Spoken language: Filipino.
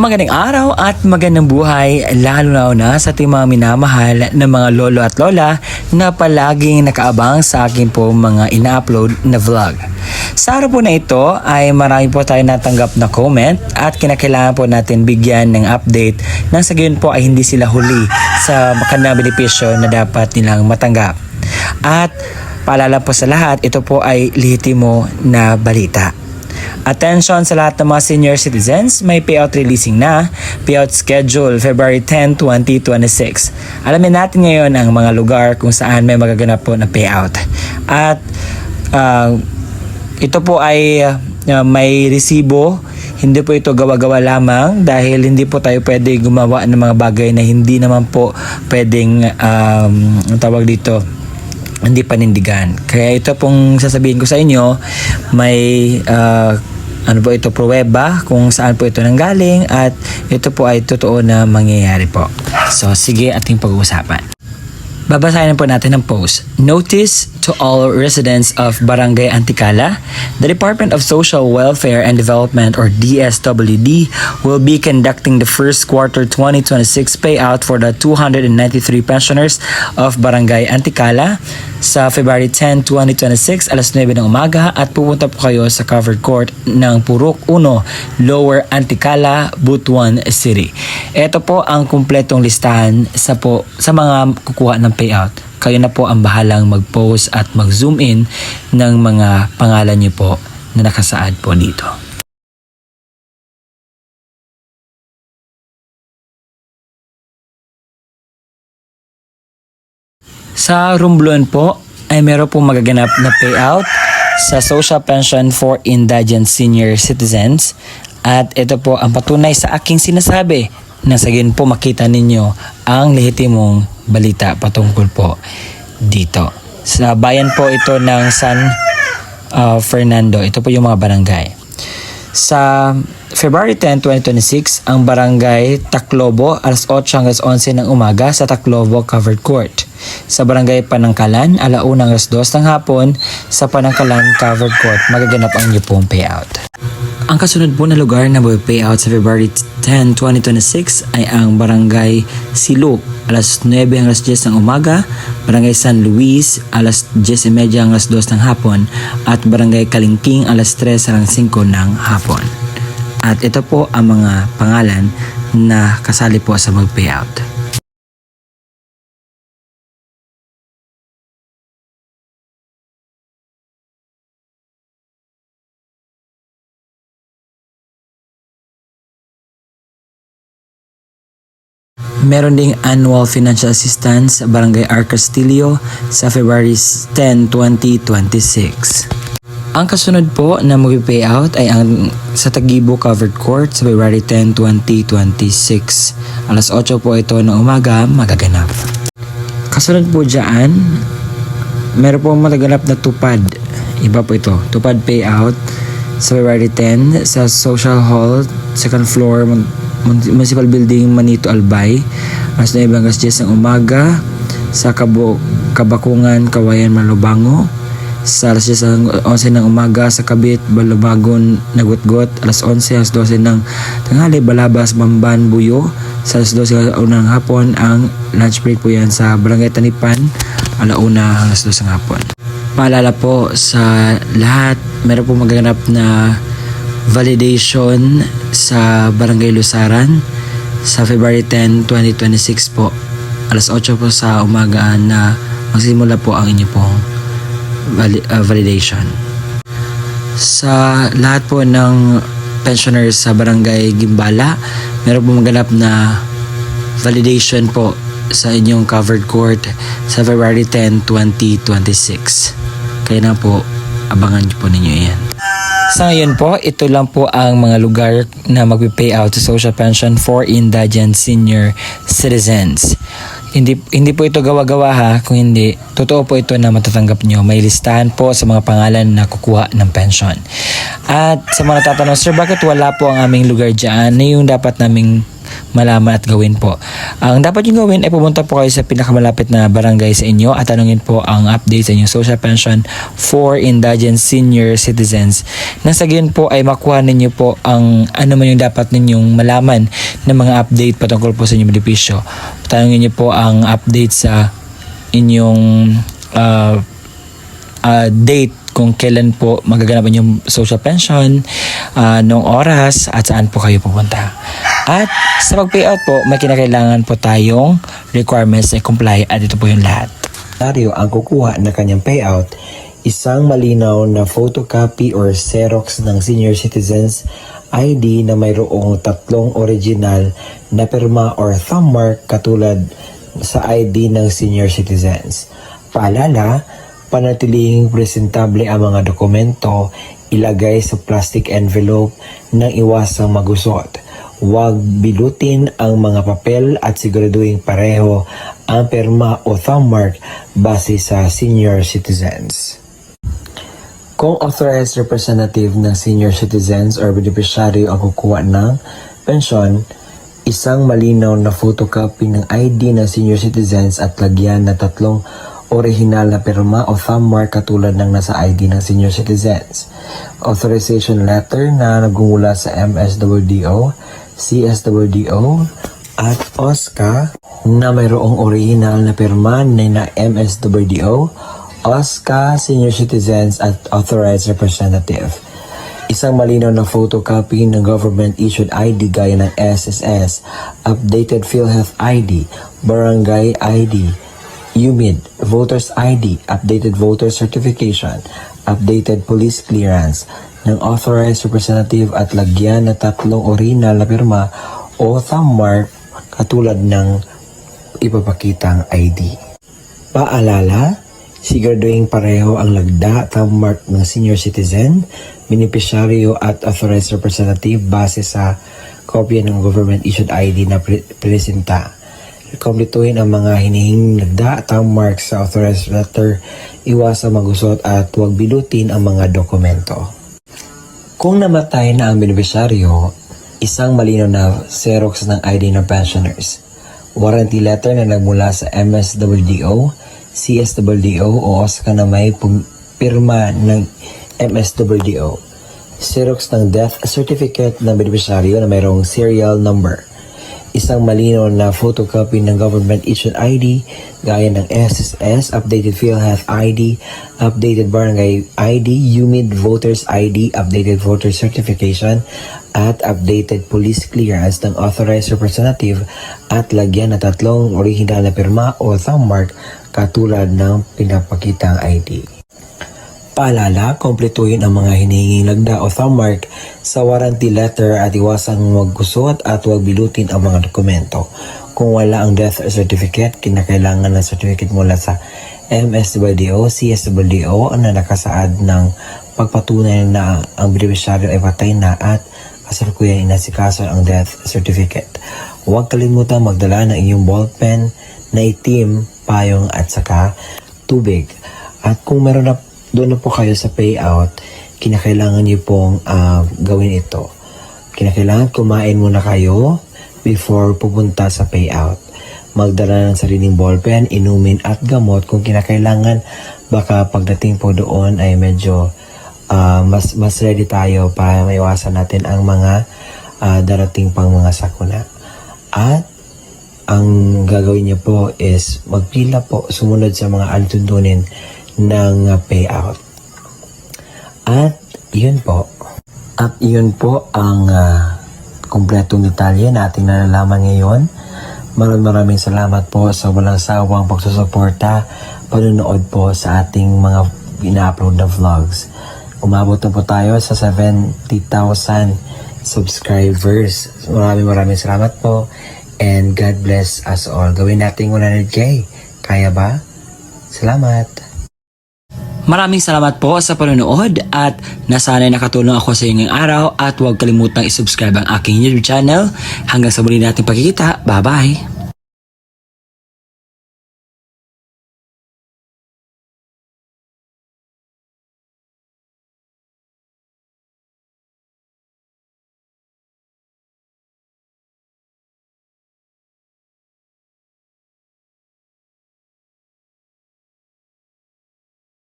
Magandang araw at magandang buhay, lalo na sa ating mga minamahal na mga lolo at lola na palaging nakaabang sa akin po mga ina-upload na vlog. Sa araw po na ito ay marami po tayo natanggap na comment at kinakailangan po natin bigyan ng update nang sa gayon po ay hindi sila huli sa kanilang benepisyo na dapat nilang matanggap. At paalala po sa lahat, ito po ay lehitimo na balita. Attention sa lahat ng mga senior citizens, may payout releasing na, payout schedule February 10, 2026. Alamin natin ngayon ang mga lugar kung saan may magaganap po na payout. At ito po ay may resibo, hindi po ito gawa-gawa lamang dahil hindi po tayo pwede gumawa ng mga bagay na hindi naman po pwedeng tawag dito, hindi panindigan. Kaya ito pong sasabihin ko sa inyo, may ano po ito, pruweba kung saan po ito nanggaling at ito po ay totoo na mangyayari po. So sige, ating pag-uusapan. Babasahin po natin ang post. Notice to all residents of Barangay Anticala, the Department of Social Welfare and Development or DSWD will be conducting the first quarter 2026 payout for the 293 pensioners of Barangay Anticala sa February 10, 2026 alas 9 ng umaga at pupunta po kayo sa covered court ng Purok 1, Lower Anticala, Butuan City. Ito po ang kumpletong listahan sa mga kukuha ng payout. Kayo na po ang bahalang mag-post at mag-zoom in ng mga pangalan niyo po na nakasaad po dito. Sa Romblon po ay meron pong magaganap na payout sa social pension for indigent senior citizens at ito po ang patunay sa aking sinasabi na sa gayon po makita ninyo ang lehitimong balita patungkol po dito. Sa bayan po ito ng San Fernando, ito po yung mga barangay. Sa February 10, 2026, ang barangay Taclobo, alas 8 hanggang 11 ng umaga sa Taclobo Covered Court. Sa barangay Panangkalan, alauna hanggang 2 ng hapon sa Panangkalan Covered Court, magaganap ang inyong pong payout. Ang kasunod po na lugar na may payout sa February 10, 2026 ay ang barangay Siluk, alas 9 hanggang 10 ng umaga, barangay San Luis, alas 10:30 hanggang 2 ng hapon, at barangay Kalingking, alas 3 hanggang 5 ng hapon. At ito po ang mga pangalan na kasali po sa mag-payout. Meron ding annual financial assistance sa Barangay R. Castillo sa February 10, 2026. Ang kasunod po na mag-payout ay ang sa Tagibo Covered Court sa February 10, 2026. Alas 8 po ito ng umaga magaganap. Kasunod po dyan, meron po magaganap na tupad. Iba po ito, tupad payout sa February 10 sa Social Hall, second floor, Municipal Building, Manito, Albay, alas 9 hanggang 10 ng umaga sa Kabakungan, Kawayan, Malubango, sa alas 10 hanggang 11 ng umaga sa Kabit, Balubagon, Nagutgot, alas 11 hanggang 12 ng tanghali, Balabas, Bamban, Buyo, sa alas 12 hanggang 1 ng hapon. Ang lunch break po yan sa Barangay Tanipan, alauna hanggang 2 ng hapon. Paalala po sa lahat, meron po magaganap na validation sa Barangay Lusaran sa February 10, 2026 po. Alas 8 po sa umaga na magsimula po ang inyo pong validation. Sa lahat po ng pensioners sa Barangay Gimbala, meron po maganap na validation po sa inyong covered court sa February 10, 2026. Kaya na po, abangan po ninyo yan. Sa ngayon po, ito lang po ang mga lugar na magpi-payout sa social pension for indigent senior citizens. Hindi po ito gawa-gawa ha, kung hindi, totoo po ito na matatanggap nyo. May listahan po sa mga pangalan na kukuha ng pension. At sa mga natatanong, sir, bakit wala po ang aming lugar dyan na yung dapat naming malaman at gawin po. Ang dapat nyo gawin ay pumunta po kayo sa pinakamalapit na barangay sa inyo at tanungin po ang update sa inyong social pension for indigent senior citizens. Nang sa gayon po ay makuha ninyo po ang ano man yung dapat ninyong malaman na mga update patungkol po sa inyong benepisyo. Tanungin nyo po ang update sa inyong date kung kailan po magaganapan yung social pension, noong oras at saan po kayo pupunta. At sa pag-payout po, may kinakailangan po tayong requirements na comply at ito po yung lahat. Ang kukuha na kanyang payout, isang malinaw na photocopy or Xerox ng senior citizens ID na mayroong 3 original na pirma or thumb mark katulad sa ID ng senior citizens. Paalala, panatiling presentable ang mga dokumento, ilagay sa plastic envelope nang iwasang magusot. Huwag bilutin ang mga papel at siguraduhin pareho ang pirma o thumb mark base sa senior citizens. Kung authorized representative ng senior citizens or beneficiary ang kukuha ng pensyon, isang malinaw na photocopy ng ID ng senior citizens at lagyan na 3 original na pirma o thumb mark katulad ng nasa ID ng senior citizens. Authorization letter na nagmumula sa MSWDO, CSWDO at OSCA na mayroong original na pirma na MSWDO, OSCA, senior citizens at authorized representative. Isang malinaw na photocopy ng government-issued ID gaya ng SSS, updated PhilHealth ID, Barangay ID, UMID, Voters ID, updated voter certification, updated police clearance ng authorized representative at lagyan na 3 original na pirma o thumb mark katulad ng ipapakitang ID. Paalala, siguraduhin pareho ang lagda thumb mark ng senior citizen, beneficiaryo at authorized representative base sa kopya ng government-issued ID na presenta. Kumpletuhin ang mga hinihinging lagda, thumb mark sa authorized letter, iwasang magusot at huwag bilutin ang mga dokumento. Kung namatay na ang beneficiaryo, isang malinaw na Xerox ng ID ng pensioners, warranty letter na nagmula sa MSWDO, CSWDO o OSCA na may pirma ng MSWDO, Xerox ng death certificate ng beneficiaryo na mayroong serial number, isang malinaw na photocopy ng government-issued ID gaya ng SSS, updated PhilHealth ID, updated Barangay ID, UMID Voters ID, updated voter certification, at updated police clearance ng authorized representative at lagyan na 3 original na pirma o thumb mark katulad ng pinapakitang ID. Paalala, kumpletuhin ang mga hinihinging lagda o thumb mark sa warranty letter at iwasang maggusot at huwag bilutin ang mga dokumento. Kung wala ang death certificate, kinakailangan ng certificate mula sa MSWDO, CSWDO na nakasaad ng pagpatunay na ang beneficiaryo ay patay na at kasalukuyan inasikaso ang death certificate. Huwag kalimutan magdala ng inyong ballpen na itim, payong at saka tubig. At kung meron na doon na po kayo sa payout, kinakailangan niyo pong gawin ito. Kinakailangan kumain muna kayo before pupunta sa payout. Magdala ng sariling ballpen, inumin at gamot kung kinakailangan. Baka pagdating po doon ay medyo mas ready tayo para maiwasan natin ang mga darating pang mga sakuna. At ang gagawin niyo po is magpila po, sumunod sa mga alituntunin ng payout. At yun po. At yun po ang kumpletong detalye na ating nalalaman ngayon. Maraming salamat po sa walang sawang pagsusuporta, panonood po sa ating mga ina-upload na vlogs. Umabot na po tayo sa 70,000 subscribers. Maraming salamat po and God bless us all. Gawin natin 100K. Kaya ba? Salamat! Maraming salamat po sa panonood at nasanay nakatulong ako sa inyong araw at huwag kalimutang isubscribe ang aking YouTube channel. Hanggang sa muli nating pagkikita. Bye-bye!